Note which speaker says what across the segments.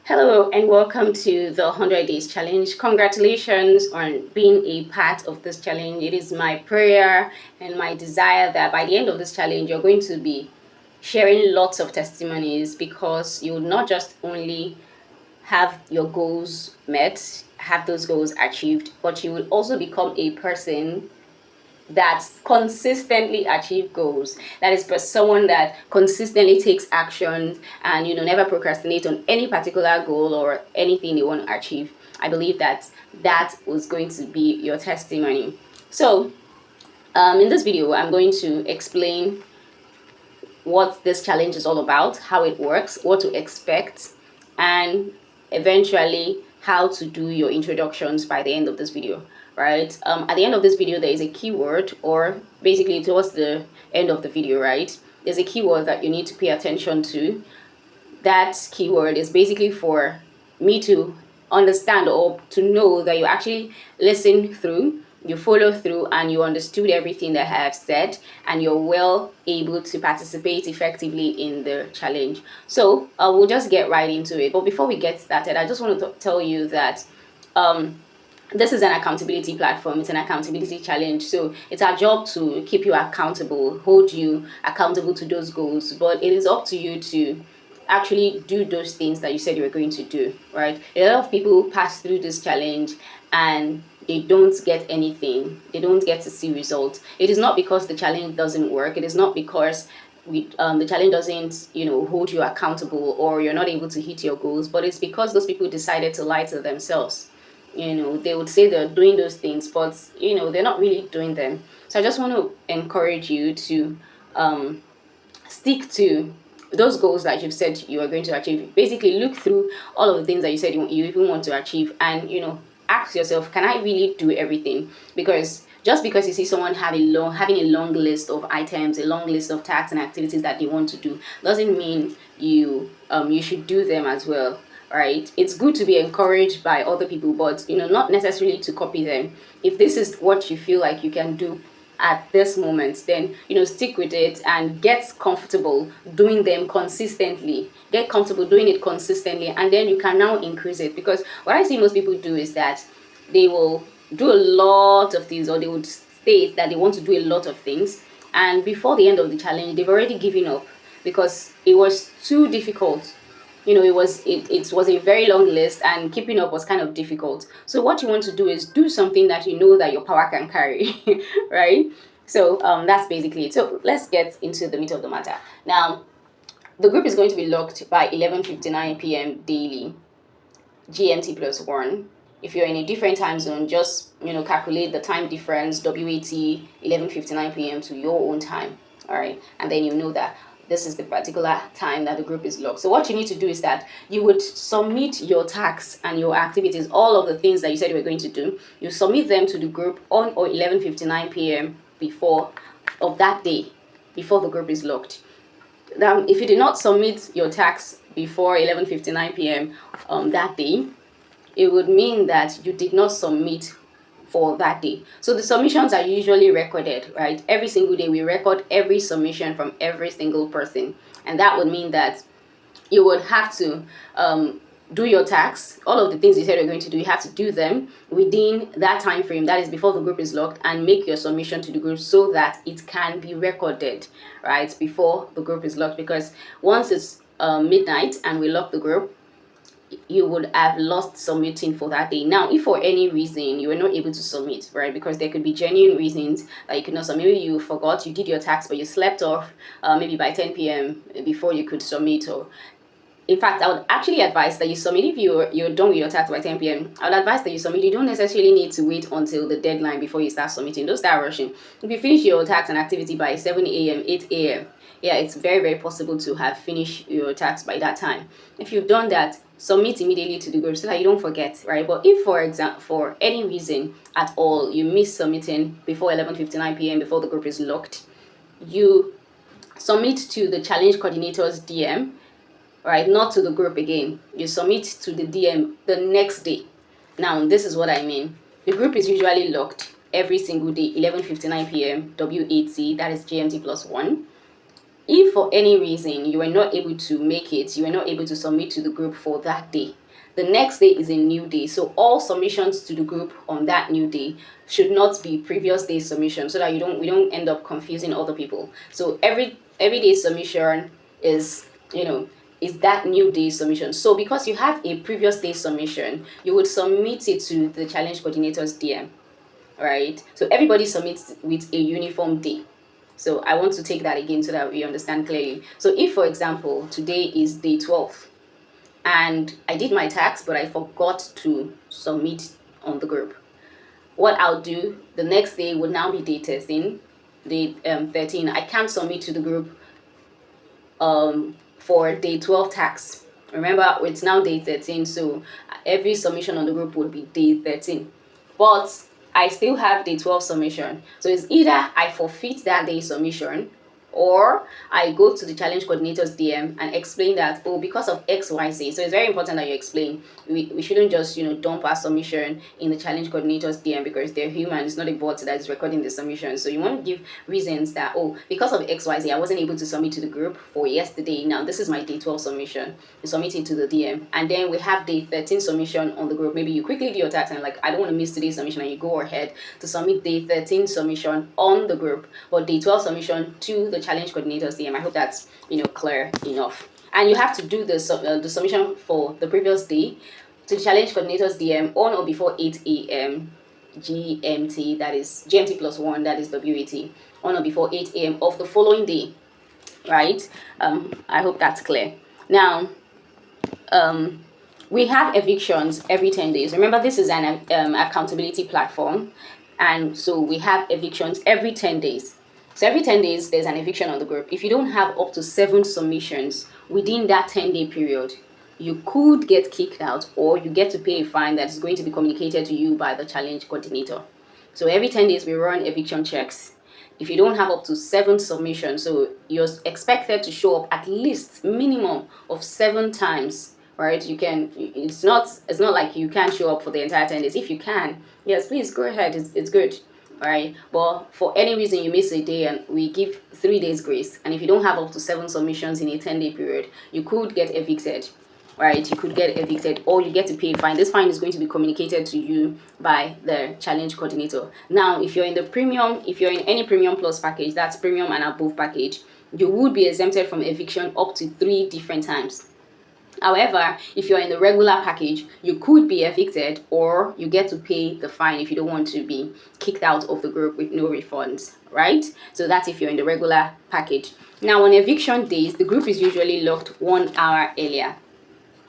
Speaker 1: Hello and welcome to the 100 Days Challenge. Congratulations on being a part of this challenge. It is my prayer and my desire that by the end of this challenge, you're going to be sharing lots of testimonies because you will not just only have your goals met, have those goals achieved, but you will also become a person that consistently achieve goals. That is someone that consistently takes action and never procrastinate on any particular goal or anything they want to achieve. I believe that that was going to be your testimony. So in this video I'm going to explain what this challenge is all about, how it works, what to expect, and eventually how to do your introductions by the end of this video, right? At the end of this video, there is a keyword, or basically towards the end of the video, right? There's a keyword that you need to pay attention to. That keyword is basically for me to understand or to know that you actually listen through, you follow through, and you understood everything that I have said, and you're well able to participate effectively in the challenge. So we'll just get right into it. But before we get started, I just want to tell you that this is an accountability platform. It's an accountability challenge. So it's our job to keep you accountable, hold you accountable to those goals. But it is up to you to actually do those things that you said you were going to do, right? A lot of people pass through this challenge and they don't get anything. They don't get to see results. It is not because the challenge doesn't work. It is not because the challenge doesn't hold you accountable or you're not able to hit your goals, but it's because those people decided to lie to themselves. They would say they're doing those things, but they're not really doing them. So I just want to encourage you to stick to those goals that you've said you are going to achieve. Basically look through all of the things that you said you even want to achieve, and ask yourself, can I really do everything? Because just because you see someone having a long list of items, a long list of tasks and activities that they want to do, doesn't mean you should do them as well, right? It's good to be encouraged by other people, but not necessarily to copy them. If this is what you feel like you can do at this moment, then stick with it and get comfortable doing them consistently. Get comfortable doing it consistently, and then you can now increase it. Because what I see most people do is that they will do a lot of things, or they would state that they want to do a lot of things, and before the end of the challenge they've already given up because it was too difficult. It was a very long list, and keeping up was kind of difficult. So what you want to do is do something that you know that your power can carry. Right? So that's basically it. So let's get into the meat of the matter now. The group is going to be locked by 11:59 p.m. daily, GMT plus 1. If you're in a different time zone, just calculate the time difference, WAT, 11:59 p.m. to your own time. All right, and then you know that this is the particular time that the group is locked. So what you need to do is that you would submit your tasks and your activities, all of the things that you said you were going to do. You submit them to the group on or 11:59 p.m. before of that day, before the group is locked. If you did not submit your tax before 11:59 p.m. That day, it would mean that you did not submit for that day. So the submissions are usually recorded, right? Every single day we record every submission from every single person, and that would mean that you would have to do your tax, all of the things you said you're going to do, you have to do them within that time frame, that is before the group is locked, and make your submission to the group so that it can be recorded, right, before the group is locked. Because once it's midnight and we lock the group, you would have lost submitting for that day. Now, if for any reason you were not able to submit, right, because there could be genuine reasons that you could not submit. Maybe you forgot, you did your tax but you slept off maybe by 10 p.m. before you could submit. Or in fact, I would actually advise that you submit. If you're done with your task by 10 p.m., I would advise that you submit. You don't necessarily need to wait until the deadline before you start submitting. Don't start rushing. If you finish your task and activity by 7 a.m., 8 a.m., yeah, it's very, very possible to have finished your task by that time. If you've done that, submit immediately to the group so that you don't forget, right? But if, for example, for any reason at all, you miss submitting before 11:59 p.m., before the group is locked, you submit to the challenge coordinator's DM, right? Not to the group again. You submit to the DM the next day. Now, this is what I mean. The group is usually locked every single day, 11:59 p.m. WAT, that is GMT plus 1. If for any reason you were not able to make it, you were not able to submit to the group for that day, the next day is a new day. So all submissions to the group on that new day should not be previous day's submission, so that we don't end up confusing other people. So every day submission is, is that new day submission. So because you have a previous day submission, you would submit it to the challenge coordinator's DM, right? So everybody submits with a uniform day. So I want to take that again so that we understand clearly. So if, for example, today is day 12 and I did my tax, but I forgot to submit on the group, what I'll do the next day would now be day 13. Day 13, I can't submit to the group for day 12 tax. Remember, it's now day 13, so every submission on the group would be day 13. But I still have day 12 submission. So it's either I forfeit that day submission, or I go to the challenge coordinator's DM and explain that, oh, because of XYZ. So it's very important that you explain. We shouldn't just, dump our submission in the challenge coordinator's DM, because they're human. It's not a bot that is recording the submission. So you want to give reasons that, oh, because of XYZ, I wasn't able to submit to the group for yesterday. Now, this is my day 12 submission. You submit it to the DM. And then we have day 13 submission on the group. Maybe you quickly do your tax and like, I don't want to miss today's submission, and you go ahead to submit day 13 submission on the group, but day 12 submission to the challenge coordinator's DM. I hope that's clear enough. And you have to do the submission for the previous day to the challenge coordinator's DM on or before 8 a.m. GMT, that is GMT plus 1, that is WAT, on or before 8 a.m. of the following day, right? I hope that's clear. Now, we have evictions every 10 days. Remember, this is an accountability platform, and so we have evictions every 10 days. So every 10 days, there's an eviction on the group. If you don't have up to 7 submissions within that 10-day period, you could get kicked out, or you get to pay a fine that is going to be communicated to you by the challenge coordinator. So every 10 days, we run eviction checks. If you don't have up to 7 submissions, so you're expected to show up at least minimum of 7 times, right? You can, it's not like you can't show up for the entire 10 days. If you can, yes, please go ahead. It's good. All right, but for any reason you miss a day, and we give 3 days grace, and if you don't have up to 7 submissions in a 10-day period, you could get evicted, right? You could get evicted, or you get to pay a fine. This fine is going to be communicated to you by the challenge coordinator. Now, if you're in the premium, if you're in any premium plus package, that's premium and above package, you would be exempted from eviction up to 3 different times. However, if you're in the regular package, you could be evicted, or you get to pay the fine if you don't want to be kicked out of the group with no refunds, right? So that's if you're in the regular package. Now, on eviction days, the group is usually locked 1 hour earlier.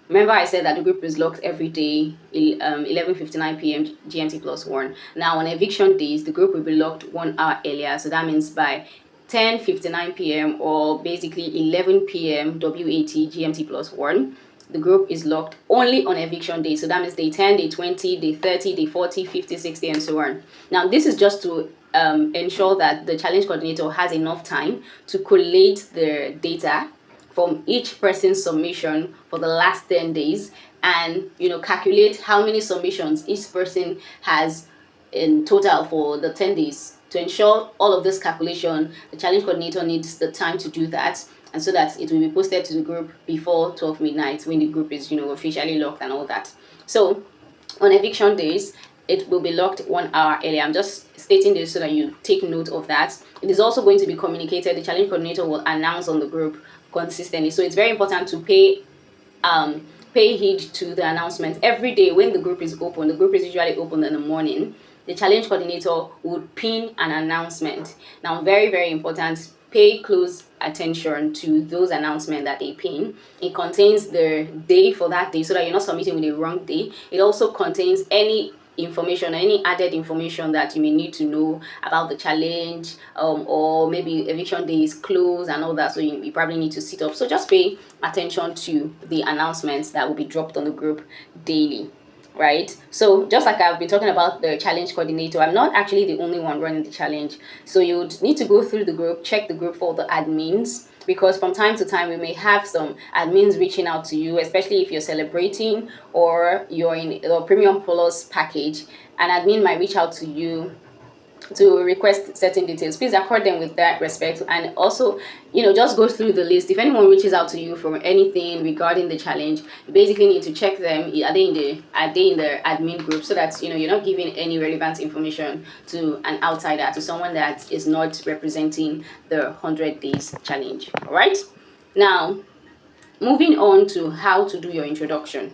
Speaker 1: Remember, I said that the group is locked every day, 11:59 p.m. GMT plus 1. Now, on eviction days, the group will be locked 1 hour earlier. So that means by 10:59 p.m. or basically 11 p.m. WAT GMT plus 1, the group is locked only on eviction day. So that means day 10, day 20, day 30, day 40, 50, 60, and so on. Now, this is just to ensure that the challenge coordinator has enough time to collate the data from each person's submission for the last 10 days, and calculate how many submissions each person has in total for the 10 days. To ensure all of this calculation, the challenge coordinator needs the time to do that, and so that it will be posted to the group before 12 midnight, when the group is officially locked and all that. So on eviction days, it will be locked 1 hour earlier. I'm just stating this so that you take note of that. It is also going to be communicated. The challenge coordinator will announce on the group consistently. So it's very important to pay heed to the announcement every day. When the group is open, the group is usually open in the morning, the challenge coordinator would pin an announcement. Now, very, very important, pay close attention to those announcements that they pin. It contains the day for that day, so that you're not submitting with the wrong day. It also contains any information, any added information that you may need to know about the challenge, or maybe eviction day is closed and all that, so you probably need to sit up. So just pay attention to the announcements that will be dropped on the group daily, right? So just like I've been talking about the challenge coordinator, I'm not actually the only one running the challenge. So you'd need to go through the group, check the group for the admins, because from time to time we may have some admins reaching out to you, especially if you're celebrating or you're in a premium plus package. An admin might reach out to you to request certain details, please accord them with that respect. And also, just go through the list. If anyone reaches out to you from anything regarding the challenge, you basically need to check them. Are they in the admin group, so that you're not giving any relevant information to an outsider, to someone that is not representing the 100 days challenge. All right, now moving on to how to do your introduction.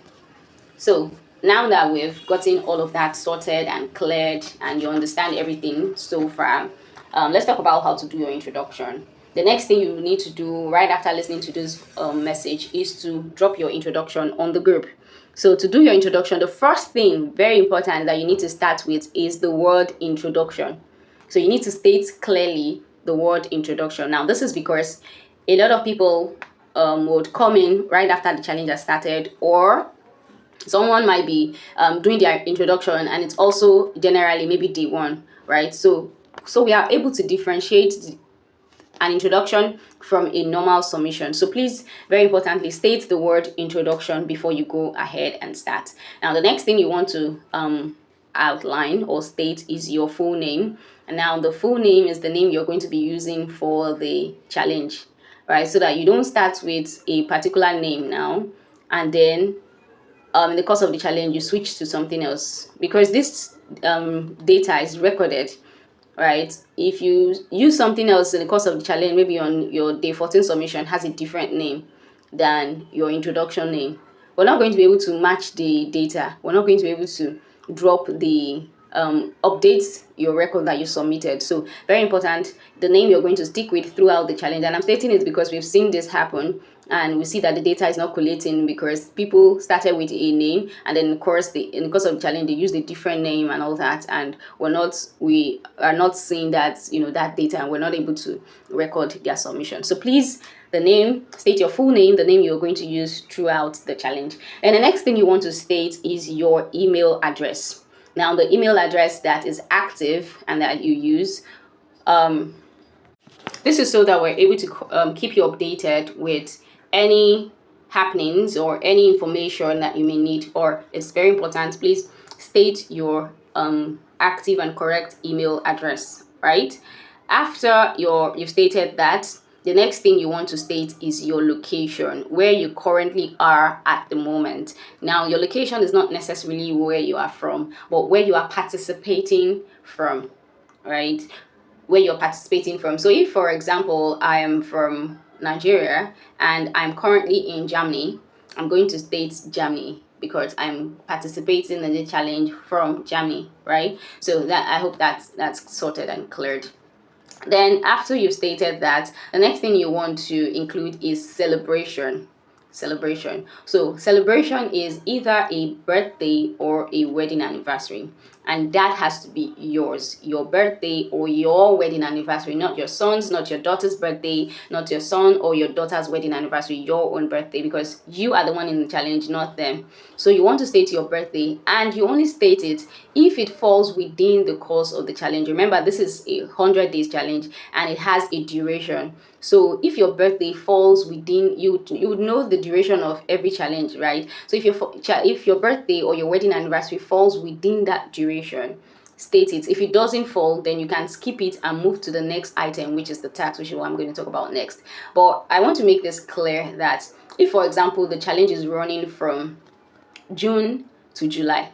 Speaker 1: So now that we've gotten all of that sorted and cleared, and you understand everything so far, let's talk about how to do your introduction. The next thing you need to do right after listening to this message is to drop your introduction on the group. So to do your introduction, the first thing, very important, that you need to start with is the word introduction. So you need to state clearly the word introduction. Now, this is because a lot of people would come in right after the challenge has started, or someone might be doing their introduction and it's also generally maybe day one, right? So we are able to differentiate an introduction from a normal submission. So please, very importantly, state the word introduction before you go ahead and start. Now, the next thing you want to outline or state is your full name. And now the full name is the name you're going to be using for the challenge, right? So that you don't start with a particular name now and then in the course of the challenge you switch to something else, because this data is recorded, right? If you use something else in the course of the challenge, maybe on your day 14 submission has a different name than your introduction name, we're not going to be able to match the data. We're not going to be able to drop the update your record that you submitted. So very important, the name you're going to stick with throughout the challenge. And I'm stating it because we've seen this happen, and we see that the data is not collating because people started with a name, and then of course in the course of the challenge they used a different name and all that, and we are not seeing that that data, and we're not able to record their submission. So please, the name, state your full name, the name you're going to use throughout the challenge. And the next thing you want to state is your email address. Now, the email address that is active and that you use, this is so that we're able to keep you updated with any happenings or any information that you may need. Or it's very important, please state your active and correct email address, right? After you've stated that, the next thing you want to state is your location, where you currently are at the moment. Now, your location is not necessarily where you are from, but where you are participating from, right? Where you're participating from. So if, for example, I am from Nigeria and I'm currently in Germany, I'm going to state Germany because I'm participating in the challenge from Germany, right? So that, I hope that's sorted and cleared. Then after you've stated that, the next thing you want to include is celebration. So celebration is either a birthday or a wedding anniversary, and that has to be yours, your birthday or your wedding anniversary, not your son's, not your daughter's birthday, not your son or your daughter's wedding anniversary, your own birthday, because you are the one in the challenge, not them. So you want to state your birthday, and you only state it if it falls within the course of the challenge. Remember, this is a 100 days challenge and it has a duration. So if your birthday falls within, you would know the duration of every challenge, right? So if your birthday or your wedding anniversary falls within that duration, state it. If it doesn't fall, then you can skip it and move to the next item, which is the tax, which is what I'm going to talk about next. But I want to make this clear that if, for example, the challenge is running from June to July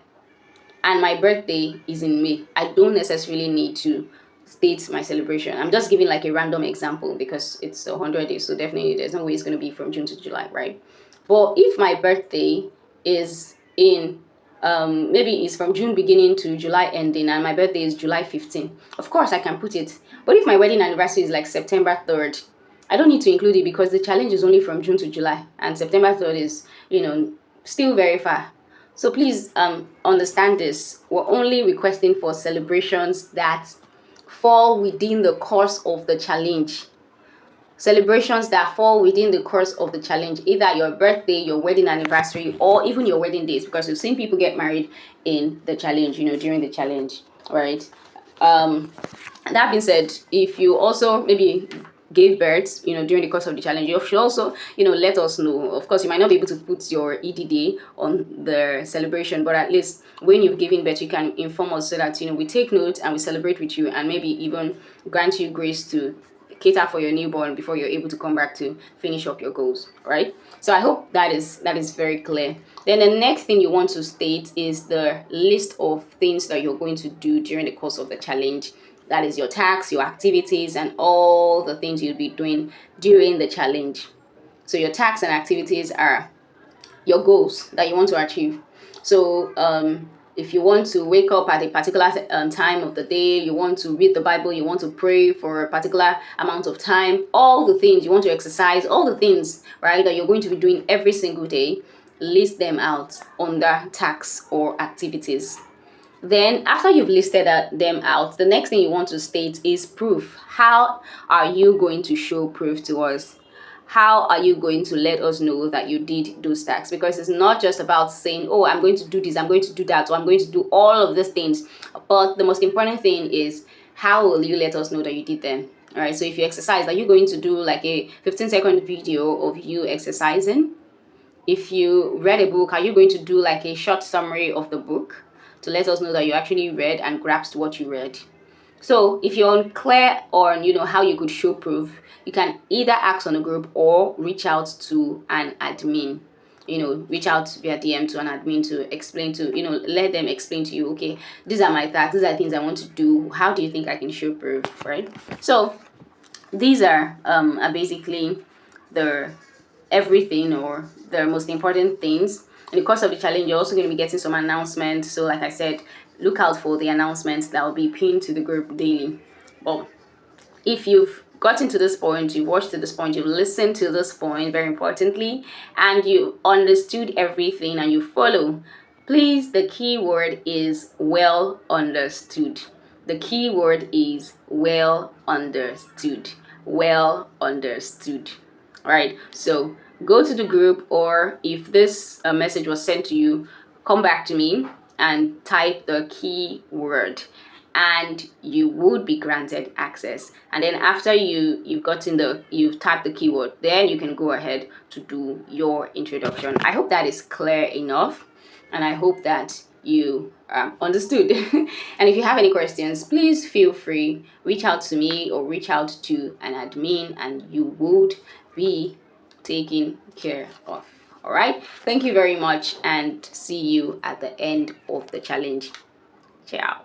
Speaker 1: and my birthday is in May, I don't necessarily need to state my celebration. I'm just giving like a random example because it's 100 days, so definitely there's no way it's going to be from June to July, right? But if my birthday is in maybe it's from June beginning to July ending, and my birthday is July 15, of course I can put it. But if my wedding anniversary is like September 3rd, I don't need to include it because the challenge is only from June to July, and September 3rd is still very far. So please understand this. We're only requesting for celebrations that fall within the course of the challenge. Celebrations that fall within the course of the challenge, either your birthday, your wedding anniversary, or even your wedding days, because we've seen people get married in the challenge, during the challenge, right? That being said, if you also maybe gave birth, during the course of the challenge. You should also, let us know. Of course, you might not be able to put your EDD on the celebration, but at least when you've given birth, you can inform us so that, we take note and we celebrate with you, and maybe even grant you grace to cater for your newborn before you're able to come back to finish up your goals, right? So I hope that is very clear. Then the next thing you want to state is the list of things that you're going to do during the course of the challenge. That is your tasks, your activities, and all the things you'll be doing during the challenge. So your tasks and activities are your goals that you want to achieve. So if you want to wake up at a particular time of the day, you want to read the Bible, you want to pray for a particular amount of time, all the things you want to exercise, all the things, right, that you're going to be doing every single day, list them out under tasks or activities. Then after you've listed them out, the next thing you want to state is proof. How are you going to show proof to us? How are you going to let us know that you did those tasks? Because it's not just about saying, oh, I'm going to do this, I'm going to do that, or I'm going to do all of these things. But the most important thing is, how will you let us know that you did them? All right, so if you exercise, are you going to do like a 15-second video of you exercising? If you read a book, are you going to do like a short summary of the book to let us know that you actually read and grasped what you read? So if you're unclear on, how you could show proof, you can either ask on a group or reach out to an admin. Reach out via DM to an admin to explain to, let them explain to you, okay, these are my tasks, these are things I want to do. How do you think I can show proof, right? So these are basically the everything, or the most important things. In the course of the challenge, you're also going to be getting some announcements. So like I said, look out for the announcements that will be pinned to the group daily. But if you've gotten to this point, you've watched to this point, you've listened to this point, very importantly, and you understood everything and you follow, please, the key word is well understood. The key word is well understood. Well understood. All right, so go to the group, or if this message was sent to you, come back to me and type the key word, and you would be granted access. And then after you've typed the keyword, then you can go ahead to do your introduction. I hope that is clear enough, and I hope that you understood. And if you have any questions, please feel free, reach out to me or reach out to an admin, and you would be taken care of. All right, thank you very much, and see you at the end of the challenge. Ciao.